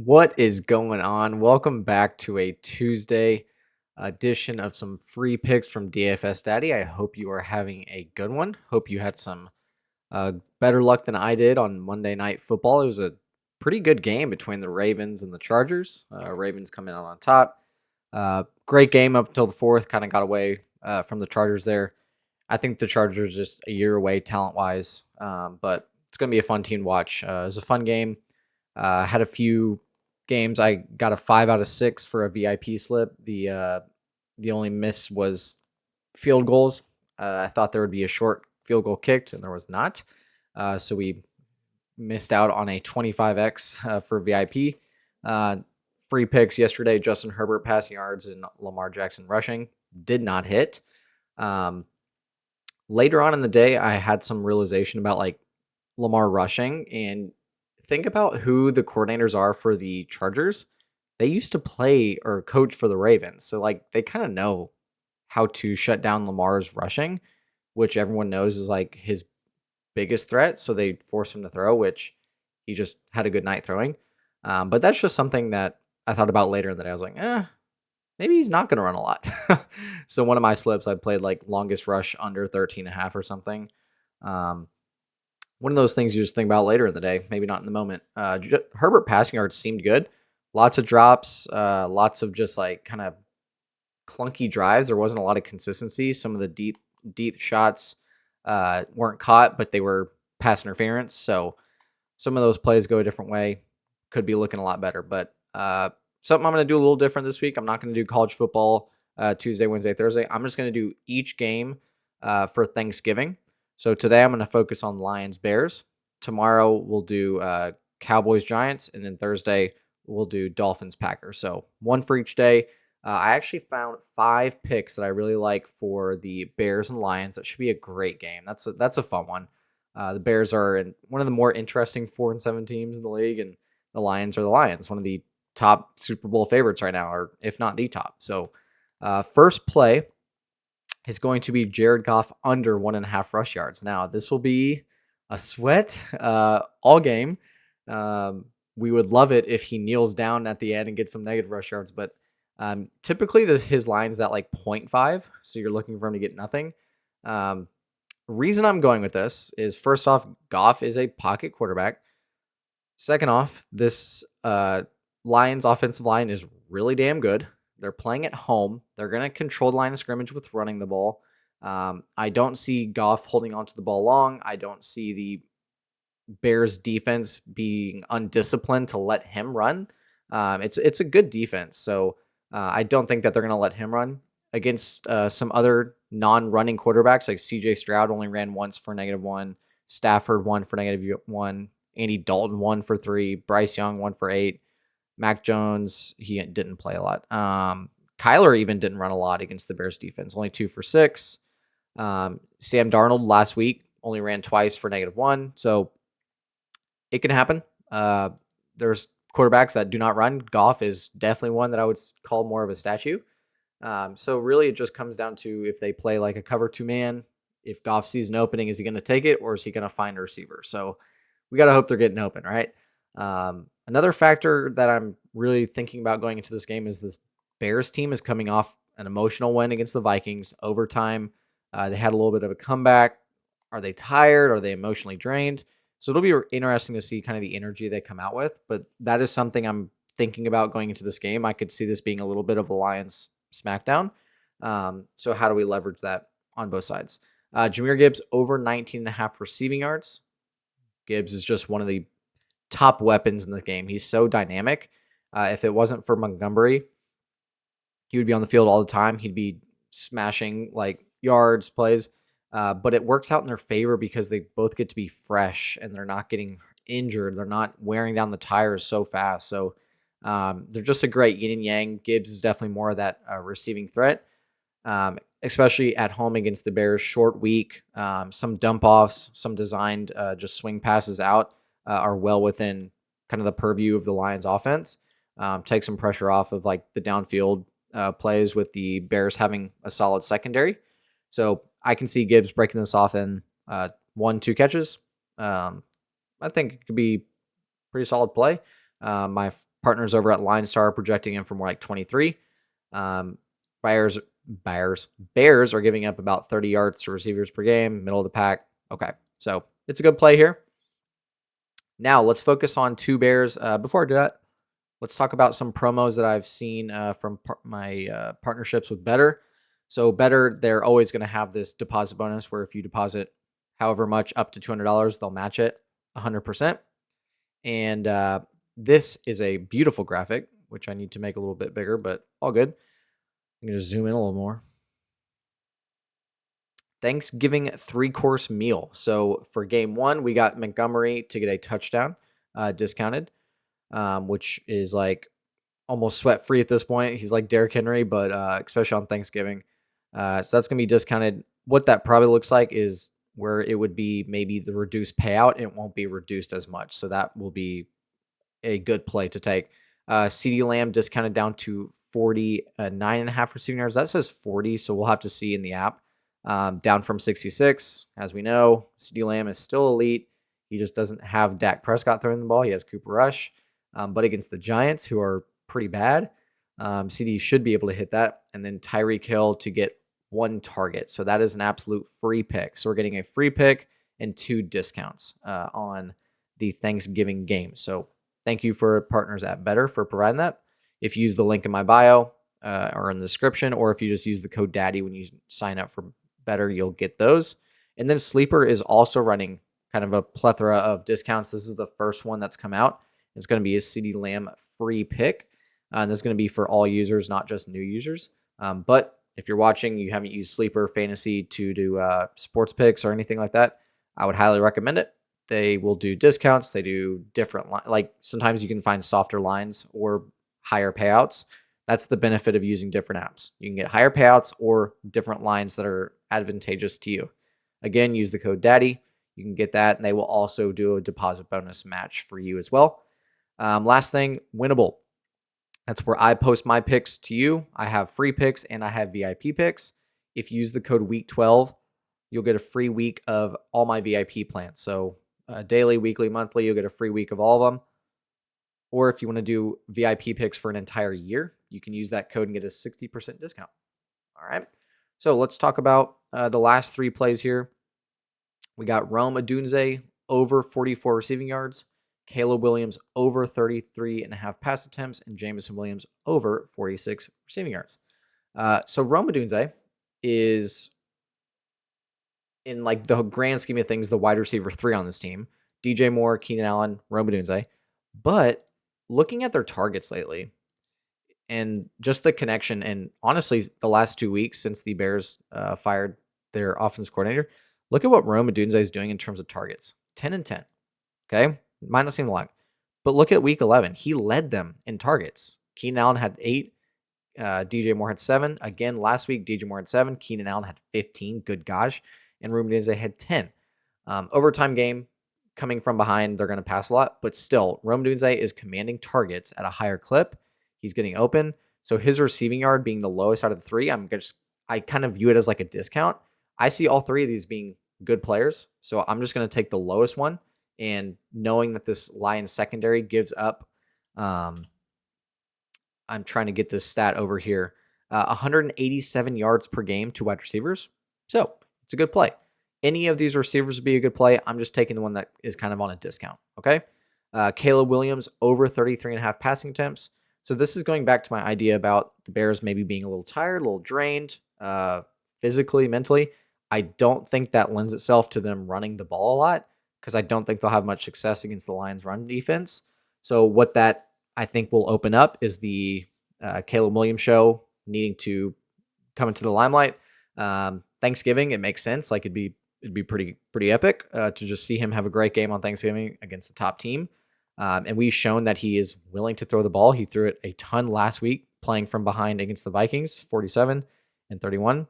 What is going on? Welcome back to a Tuesday edition of some free picks from DFS Daddy. I hope you are having a good one. Hope you had some better luck than I did on Monday Night Football. It was a pretty good game between the Ravens and the Chargers. Ravens coming out on top. Great game up until the fourth. Kind of got away from the Chargers there. I think the Chargers are just a year away talent wise, but it's going to be a fun team to watch. It was a fun game. Had a few games. I got a 5 out of 6 for a VIP slip. The only miss was field goals. I thought there would be a short field goal kicked, and there was not. So we missed out on a 25x for VIP. Free picks yesterday: Justin Herbert passing yards and Lamar Jackson rushing did not hit. Um, Later on in the day, I had some realization about like Lamar rushing and think about who the coordinators are for the Chargers. They used to play or coach for the Ravens. So like they kind of know how to shut down Lamar's rushing, which everyone knows is like his biggest threat. So they force him to throw, which he just had a good night throwing. But that's just something that I thought about later in the day. I was like, maybe he's not going to run a lot. So one of my slips, I played like longest rush under 13 and a half or something. Um, One of those things you just think about later in the day, maybe not in the moment. Herbert passing yards seemed good. Lots of drops, lots of just like kind of clunky drives. There wasn't a lot of consistency. Some of the deep shots weren't caught, but they were pass interference. So some of those plays go a different way. Could be looking a lot better. But something I'm going to do a little different this week. I'm not going to do college football Tuesday, Wednesday, Thursday. I'm just going to do each game for Thanksgiving. So today I'm going to focus on Lions Bears. Tomorrow we'll do Cowboys Giants, and then Thursday we'll do Dolphins Packers. So one for each day. I actually found 5 picks that I really like for the Bears and Lions. That should be a great game. That's a fun one. The Bears are one of the more interesting 4-7 teams in the league, and the Lions are the Lions, one of the top Super Bowl favorites right now, or if not the top. So, first play is going to be Jared Goff under 1.5 rush yards. Now, this will be a sweat all game. We would love it if he kneels down at the end and gets some negative rush yards, but typically his line is at like 0.5, so you're looking for him to get nothing. Reason I'm going with this is first off, Goff is a pocket quarterback. Second off, this Lions offensive line is really damn good. They're playing at home. They're going to control the line of scrimmage with running the ball. I don't see Goff holding onto the ball long. I don't see the Bears defense being undisciplined to let him run. It's a good defense, so I don't think that they're going to let him run against some other non-running quarterbacks like C.J. Stroud only ran once for -1, Stafford 1 for -1, Andy Dalton 1 for 3, Bryce Young 1 for 8, Mac Jones he didn't play a lot. Kyler even didn't run a lot against the Bears defense, only 2 for 6. Sam Darnold last week only ran twice for -1, so it can happen. There's quarterbacks that do not run. Goff is definitely one that I would call more of a statue. So really, it just comes down to if they play like a cover 2 man. If Goff sees an opening, is he going to take it or is he going to find a receiver? So we got to hope they're getting open, right? Another factor that I'm really thinking about going into this game is this Bears team is coming off an emotional win against the Vikings overtime. They had a little bit of a comeback. Are they tired? Are they emotionally drained? So it'll be interesting to see kind of the energy they come out with. But that is something I'm thinking about going into this game. I could see this being a little bit of a Lions smackdown. So how do we leverage that on both sides? Jahmyr Gibbs over 19.5 receiving yards. Gibbs is just one of the top weapons in this game. He's so dynamic. If it wasn't for Montgomery, he would be on the field all the time. He'd be smashing like yards, plays. But it works out in their favor because they both get to be fresh and they're not getting injured. They're not wearing down the tires so fast. So they're just a great yin and yang. Gibbs is definitely more of that receiving threat, especially at home against the Bears. Short week, some dump offs, some designed just swing passes out are well within kind of the purview of the Lions offense. Take some pressure off of like the downfield plays with the Bears having a solid secondary. So I can see Gibbs breaking this off in 1-2 catches. I think it could be pretty solid play. My Partners over at Line Star are projecting him for more like 23. Um, Bears, Bears are giving up about 30 yards to receivers per game, middle of the pack. Okay, so it's a good play here. Now let's focus on two Bears. Before I do that, let's talk about some promos that I've seen from my partnerships with BETR. So BETR, they're always going to have this deposit bonus where if you deposit however much up to $200, they'll match it 100%. And this is a beautiful graphic, which I need to make a little bit bigger, but all good. I'm going to zoom in a little more. Thanksgiving 3-course meal. So for game one, we got Montgomery to get a touchdown discounted, which is like almost sweat free at this point. He's like Derrick Henry, but especially on Thanksgiving. So that's going to be discounted. What that probably looks like is where it would be maybe the reduced payout. It won't be reduced as much. So that will be a good play to take. CD Lamb discounted down to 49.5 receiving yards. That says 40, so we'll have to see in the app. Down from 66. As we know, CD Lamb is still elite. He just doesn't have Dak Prescott throwing the ball. He has Cooper Rush. But against the Giants, who are pretty bad, CD should be able to hit that. And then Tyreek Hill to get 1 target. So that is an absolute free pick. So we're getting a free pick and 2 discounts on the Thanksgiving game. So thank you for partners at BETR for providing that. If you use the link in my bio or in the description, or if you just use the code DADDY when you sign up for BETR, you'll get those. And then Sleeper is also running kind of a plethora of discounts. This is the first one that's come out. It's going to be a CD Lamb free pick. And this is going to be for all users, not just new users. But if you're watching, you haven't used Sleeper Fantasy to do sports picks or anything like that, I would highly recommend it. They will do discounts. They do different, like sometimes you can find softer lines or higher payouts. That's the benefit of using different apps. You can get higher payouts or different lines that are advantageous to you. Again, use the code DADDY. You can get that, and they will also do a deposit bonus match for you as well. Last thing, Winnable. That's where I post my picks to you. I have free picks and I have VIP picks. If you use the code week12, you'll get a free week of all my VIP plans. So daily, weekly, monthly, you'll get a free week of all of them. Or if you want to do VIP picks for an entire year, you can use that code and get a 60% discount. All right. So let's talk about the last 3 plays here. We got Rome Odunze over 44 receiving yards, Caleb Williams over 33.5 pass attempts, and Jameson Williams over 46 receiving yards. So Rome Odunze is, in like the grand scheme of things, the wide receiver 3 on this team. DJ Moore, Keenan Allen, Rome Odunze. But looking at their targets lately, and just the connection, and honestly, the last 2 weeks since the Bears fired their offense coordinator, look at what Rome Odunze is doing in terms of targets. 10 and 10. Okay? Might not seem a lot. But look at week 11. He led them in targets. Keenan Allen had 8. DJ Moore had 7. Again, last week, DJ Moore had 7. Keenan Allen had 15. Good gosh. And Rome Odunze had 10. Overtime game, coming from behind, they're going to pass a lot. But still, Rome Odunze is commanding targets at a higher clip. He's getting open. So his receiving yard being the lowest out of the 3, I kind of view it as like a discount. I see all 3 of these being good players. So I'm just going to take the lowest one. And knowing that this Lions secondary gives up, I'm trying to get this stat over here, 187 yards per game to wide receivers. So it's a good play. Any of these receivers would be a good play. I'm just taking the one that is kind of on a discount. Okay. Caleb Williams over 33.5 passing attempts. So this is going back to my idea about the Bears maybe being a little tired, a little drained, physically, mentally. I don't think that lends itself to them running the ball a lot because I don't think they'll have much success against the Lions' run defense. So what that I think will open up is the Caleb Williams show needing to come into the limelight. Thanksgiving, it makes sense. Like it'd be pretty epic to just see him have a great game on Thanksgiving against the top team. And we've shown that he is willing to throw the ball. He threw it a ton last week, playing from behind against the Vikings, 47 and 31.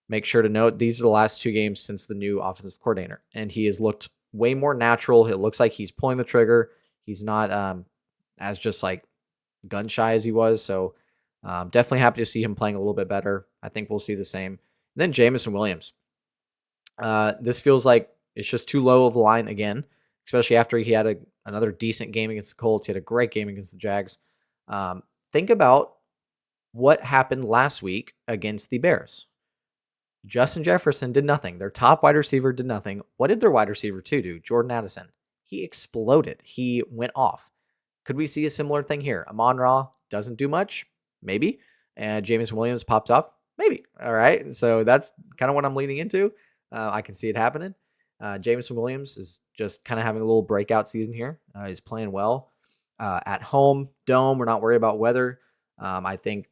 Make sure to note these are the last 2 games since the new offensive coordinator, and he has looked way more natural. It looks like he's pulling the trigger. He's not as just like gun shy as he was. So definitely happy to see him playing a little bit better. I think we'll see the same. And then Jameson Williams. This feels like it's just too low of a line again, especially after he had another decent game against the Colts. He had a great game against the Jags. Think about what happened last week against the Bears. Justin Jefferson did nothing. Their top wide receiver did nothing. What did their wide receiver two do? Jordan Addison. He exploded. He went off. Could we see a similar thing here? Amon-Ra doesn't do much, maybe. And Jameson Williams pops off, maybe. All right. So that's kind of what I'm leaning into. I can see it happening. Jameson Williams is just kind of having a little breakout season here. He's playing well at home, dome. We're not worried about weather. I think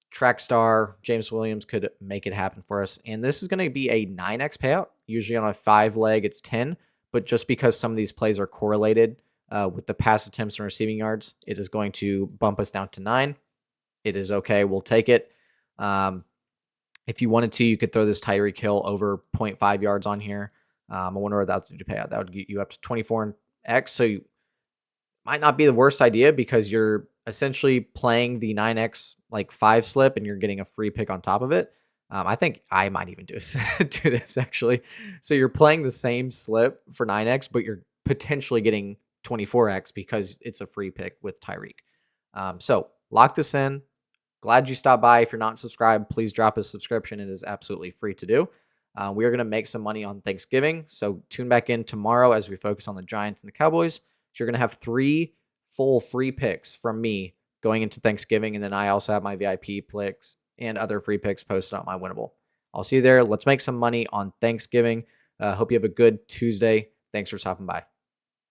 track star James Williams could make it happen for us. And this is going to be a 9x payout. Usually on a 5-leg, it's 10. But just because some of these plays are correlated with the pass attempts and receiving yards, it is going to bump us down to 9. It is okay. We'll take it. If you wanted to, you could throw this Tyreek Hill over 0.5 yards on here. I wonder what that would pay out. That would get you up to 24x. So you might not be the worst idea because you're essentially playing the 9x like 5 slip and you're getting a free pick on top of it. I think I might even do this actually. So you're playing the same slip for 9x, but you're potentially getting 24x because it's a free pick with Tyreek. So lock this in. Glad you stopped by. If you're not subscribed, please drop a subscription. It is absolutely free to do. We are going to make some money on Thanksgiving. So tune back in tomorrow as we focus on the Giants and the Cowboys. So you're going to have 3 full free picks from me going into Thanksgiving. And then I also have my VIP picks and other free picks posted on my Winnable. I'll see you there. Let's make some money on Thanksgiving. Hope you have a good Tuesday. Thanks for stopping by.